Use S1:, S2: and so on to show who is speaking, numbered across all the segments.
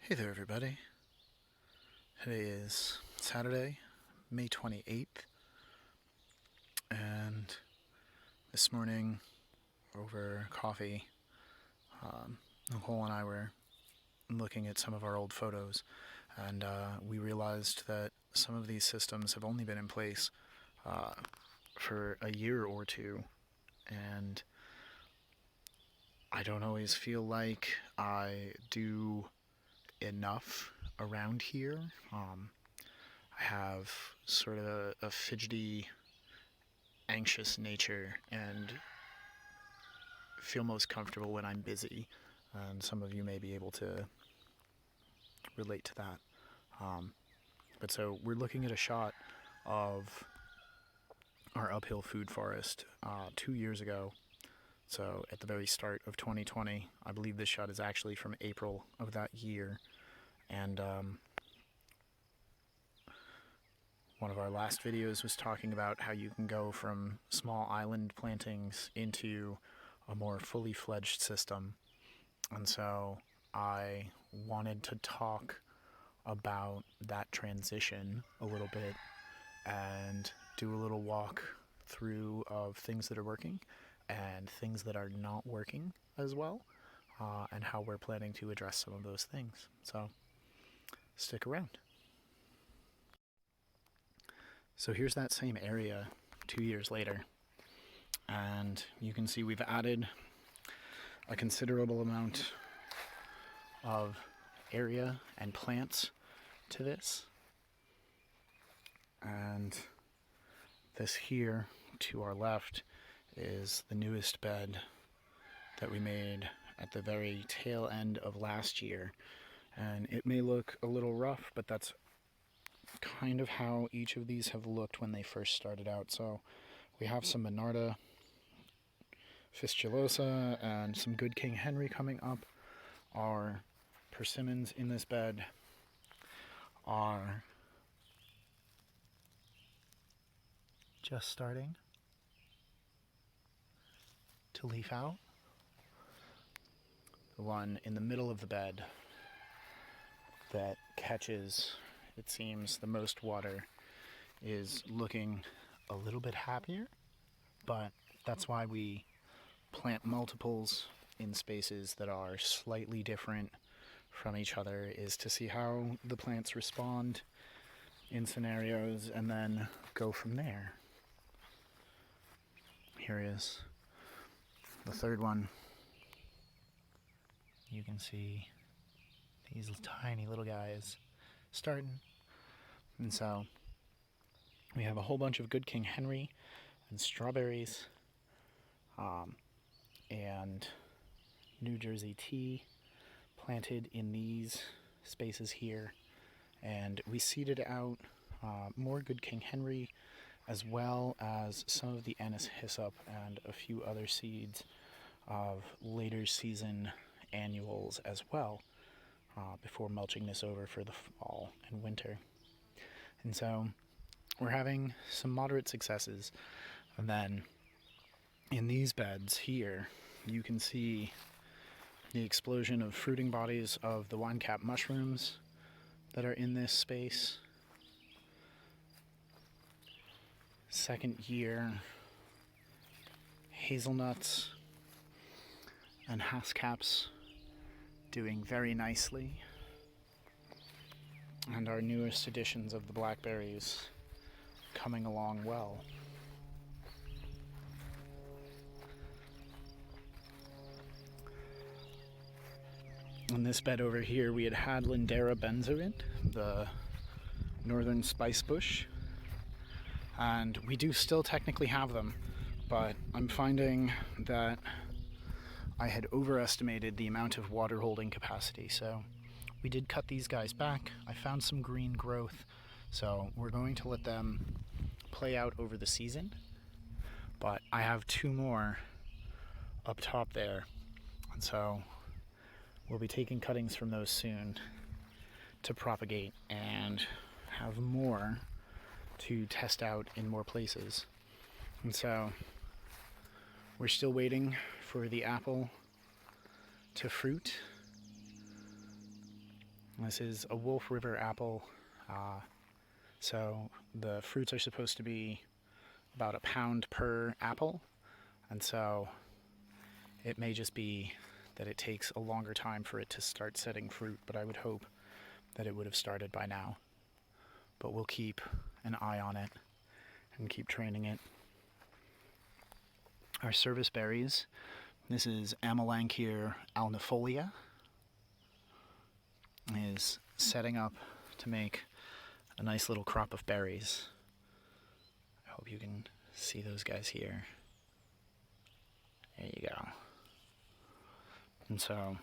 S1: Hey there, everybody. Today is Saturday, May 28th, and this morning over coffee, Nicole and I were looking at some of our old photos, and we realized that some of these systems have only been in place for a year or two, and I don't always feel like I do enough around here. I have sort of a fidgety, anxious nature and feel most comfortable when I'm busy. And some of you may be able to relate to that. But so we're looking at a shot of our uphill food forest 2 years ago. So at the very start of 2020, I believe this shot is actually from April of that year. And one of our last videos was talking about how you can go from small island plantings into a more fully fledged system. And so I wanted to talk about that transition a little bit and do a little walk through of things that are working and things that are not working as well, and how we're planning to address some of those things. So stick around. So here's that same area 2 years later, and you can see we've added a considerable amount of area and plants to this. And this here to our left is the newest bed that we made at the very tail end of last year. And it may look a little rough, but that's kind of how each of these have looked when they first started out. So we have some Monarda fistulosa and some good King Henry coming up. Our persimmons in this bed are just starting to leaf out. The one in the middle of the bed that catches, it seems, the most water is looking a little bit happier, but that's why we plant multiples in spaces that are slightly different from each other, is to see how the plants respond in scenarios and then go from there. Here is the third one. You can see these tiny little guys starting. And so we have a whole bunch of good King Henry and strawberries, and New Jersey tea planted in these spaces here. And we seeded out more good King Henry, as well as some of the anise hyssop and a few other seeds of later season annuals as well, before mulching this over for the fall and winter. And so we're having some moderate successes. And then in these beds here, you can see the explosion of fruiting bodies of the wine cap mushrooms that are in this space. Second year hazelnuts and haskcaps doing very nicely. And our newest additions of the blackberries coming along well. In this bed over here, we had Lindera benzoin, the northern spice bush, and we do still technically have them, but I'm finding that I had overestimated the amount of water holding capacity, so we did cut these guys back. I found some green growth, so we're going to let them play out over the season. But I have two more up top there, and so we'll be taking cuttings from those soon to propagate and have more to test out in more places. And so we're still waiting for the apple to fruit. This is a Wolf River apple, so the fruits are supposed to be about a pound per apple, and so it may just be that it takes a longer time for it to start setting fruit, but I would hope that it would have started by now. But we'll keep an eye on it and keep training it. Our service berries, this is Amelanchier alnifolia, is setting up to make a nice little crop of berries. I hope you can see those guys here. There you go. And so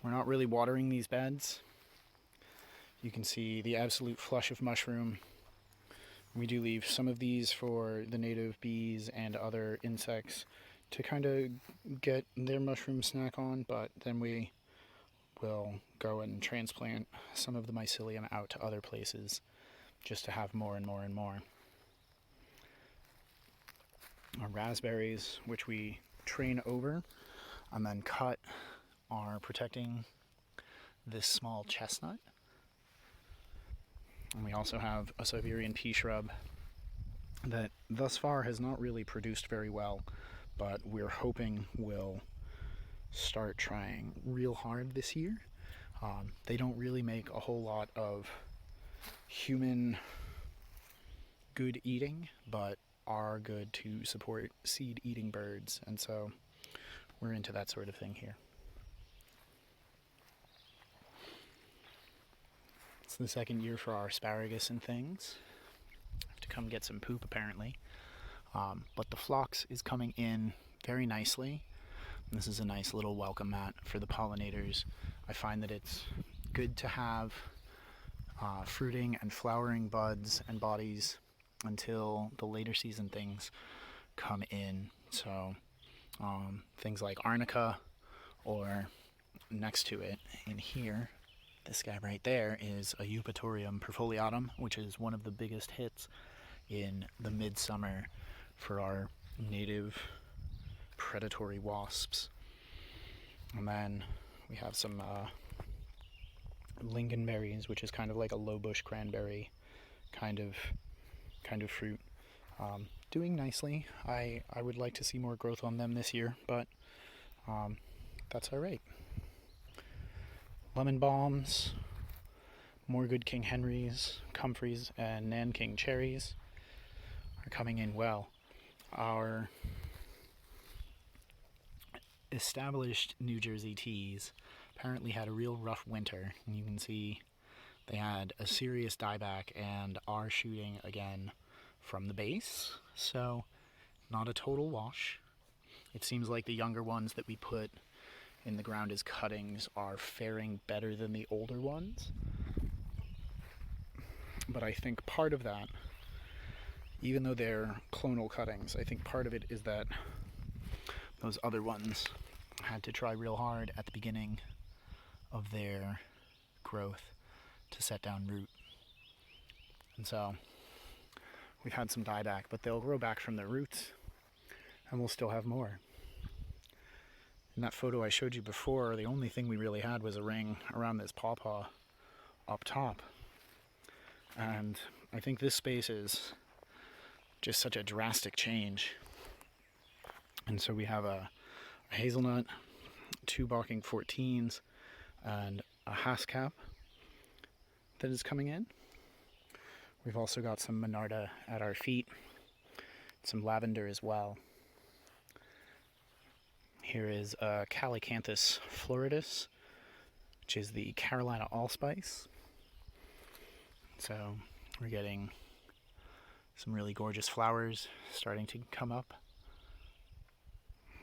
S1: we're not really watering these beds. You can see the absolute flush of mushroom. We do leave some of these for the native bees and other insects to kind of get their mushroom snack on, but then we will go and transplant some of the mycelium out to other places just to have more and more and more. Our raspberries, which we train over and then cut, are protecting this small chestnut. And we also have a Siberian pea shrub that thus far has not really produced very well, but we're hoping will start trying real hard this year. They don't really make a whole lot of human good eating, but are good to support seed-eating birds, and so we're into that sort of thing here. It's the second year for our asparagus and things. I have to come get some poop apparently. But the phlox is coming in very nicely. This is a nice little welcome mat for the pollinators. I find that it's good to have fruiting and flowering buds and bodies until the later season things come in. So things like arnica, or next to it in here, this guy right there is a Eupatorium perfoliatum, which is one of the biggest hits in the midsummer for our native predatory wasps. And then we have some lingonberries, which is kind of like a low bush cranberry kind of fruit. Doing nicely. I would like to see more growth on them this year, but that's alright. Lemon balms, more good King Henrys, comfreys, and Nanking cherries are coming in well. Our established New Jersey teas apparently had a real rough winter, and you can see they had a serious dieback and are shooting again from the base, so not a total wash. It seems like the younger ones that we put in the ground as cuttings are faring better than the older ones. But I think part of that, even though they're clonal cuttings, I think part of it is that those other ones had to try real hard at the beginning of their growth to set down root. And so we've had some dieback, but they'll grow back from their roots and we'll still have more. In that photo I showed you before, the only thing we really had was a ring around this pawpaw up top. And I think this space is just such a drastic change. And so we have a hazelnut, 2 Barking 14s, and a Haskap that is coming in. We've also got some Monarda at our feet, some lavender as well. Here is Calicanthus Floridus, which is the Carolina allspice. So we're getting some really gorgeous flowers starting to come up.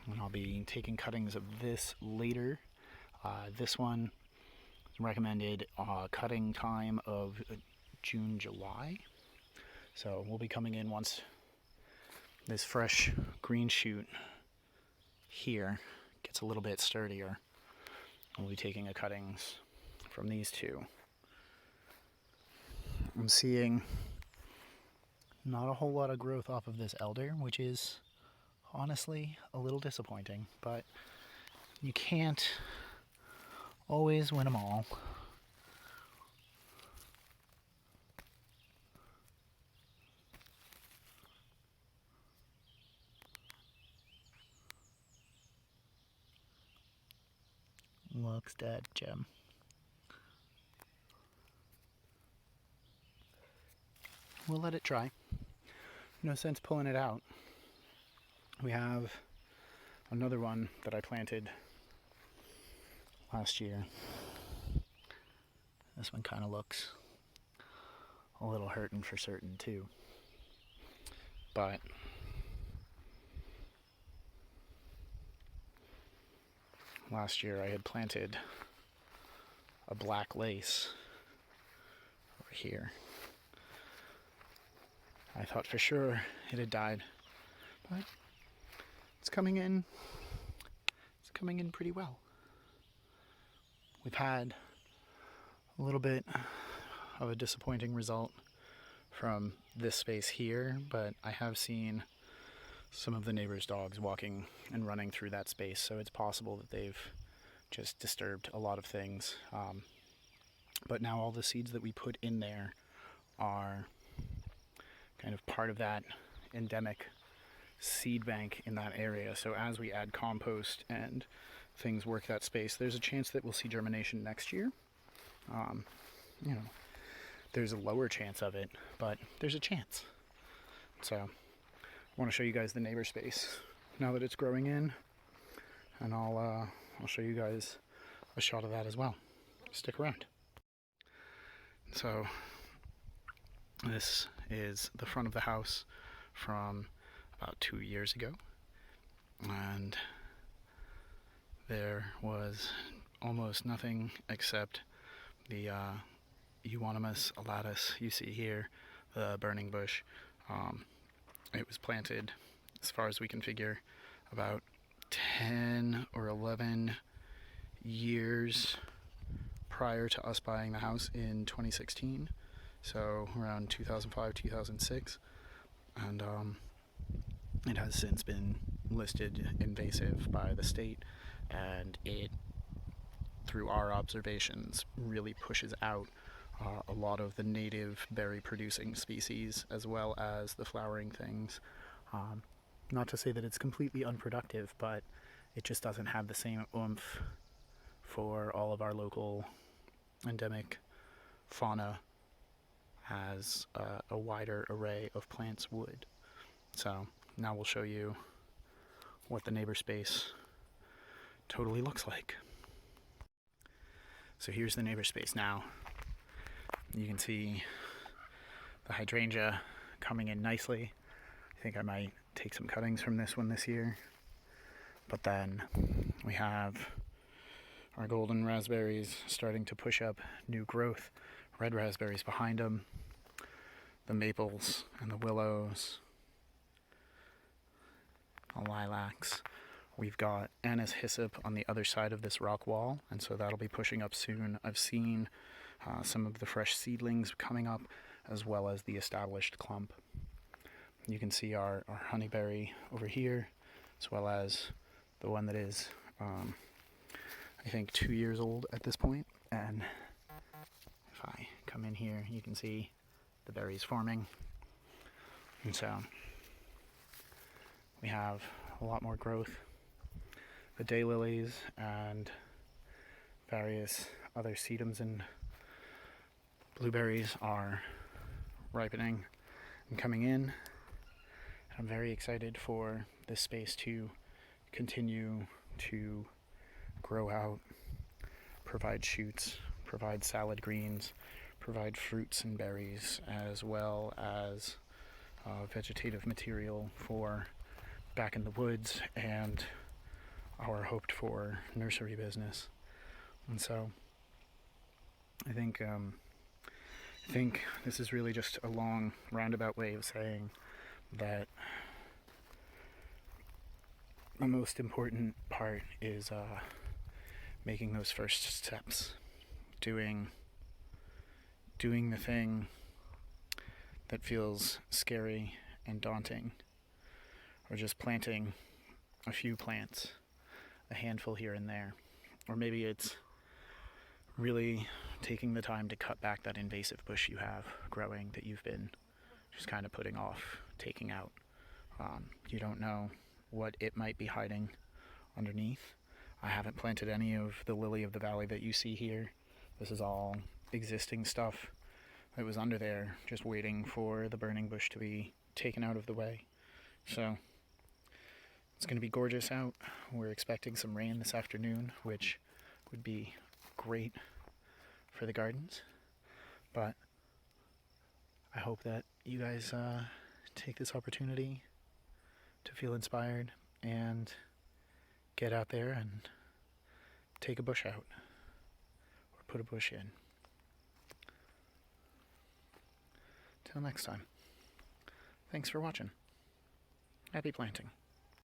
S1: And I'll be taking cuttings of this later. This one is recommended cutting time of June, July. So we'll be coming in once this fresh green shoot here gets a little bit sturdier. We'll be taking a cuttings from these two. I'm seeing not a whole lot of growth off of this elder, which is honestly a little disappointing, but you can't Always win them all. Looks dead, Jim. We'll let it dry. No sense pulling it out. We have another one that I planted last year. This one kind of looks a little hurting for certain too. But last year I had planted a black lace over here. I thought for sure it had died, but it's coming in pretty well. We've had a little bit of a disappointing result from this space here, but I have seen some of the neighbors' dogs walking and running through that space, so it's possible that they've just disturbed a lot of things. But now all the seeds that we put in there are kind of part of that endemic seed bank in that area. So as we add compost and things work that space, there's a chance that we'll see germination next year. You know, there's a lower chance of it, but there's a chance. So I want to show you guys the neighbor space now that it's growing in, and I'll show you guys a shot of that as well. Stick around. So this is the front of the house from about 2 years ago, and there was almost nothing except the Euonymus alatus you see here, the burning bush. It was planted, as far as we can figure, about 10 or 11 years prior to us buying the house in 2016, so around 2005, 2006, and it has since been listed invasive by the state, and it, through our observations, really pushes out a lot of the native berry producing species as well as the flowering things. Not to say that it's completely unproductive, but it just doesn't have the same oomph for all of our local endemic fauna as a wider array of plants would. So now we'll show you what the neighbor space totally looks like. So here's the neighbor space now. You can see the hydrangea coming in nicely. I think I might take some cuttings from this one this year. But then we have our golden raspberries starting to push up new growth, red raspberries behind them, the maples and the willows, the lilacs. We've got anise hyssop on the other side of this rock wall, and so that'll be pushing up soon. I've seen some of the fresh seedlings coming up, as well as the established clump. You can see our honeyberry over here, as well as the one that is, I think, 2 years old at this point. And if I come in here, you can see the berries forming. And so we have a lot more growth. The daylilies and various other sedums and blueberries are ripening and coming in. I'm very excited for this space to continue to grow out, provide shoots, provide salad greens, provide fruits and berries, as well as vegetative material for back in the woods and our hoped for nursery business. And so I think this is really just a long roundabout way of saying that the most important part is making those first steps, doing the thing that feels scary and daunting, or just planting a few plants, a handful here and there. Or maybe it's really taking the time to cut back that invasive bush you have growing that you've been just kind of putting off taking out. You don't know what it might be hiding underneath. I haven't planted any of the lily of the valley that you see here. This is all existing stuff that was under there, just waiting for the burning bush to be taken out of the way. So it's going to be gorgeous out. We're expecting some rain this afternoon, which would be great for the gardens. But I hope that you guys take this opportunity to feel inspired and get out there and take a bush out or put a bush in. Till next time. Thanks for watching. Happy planting.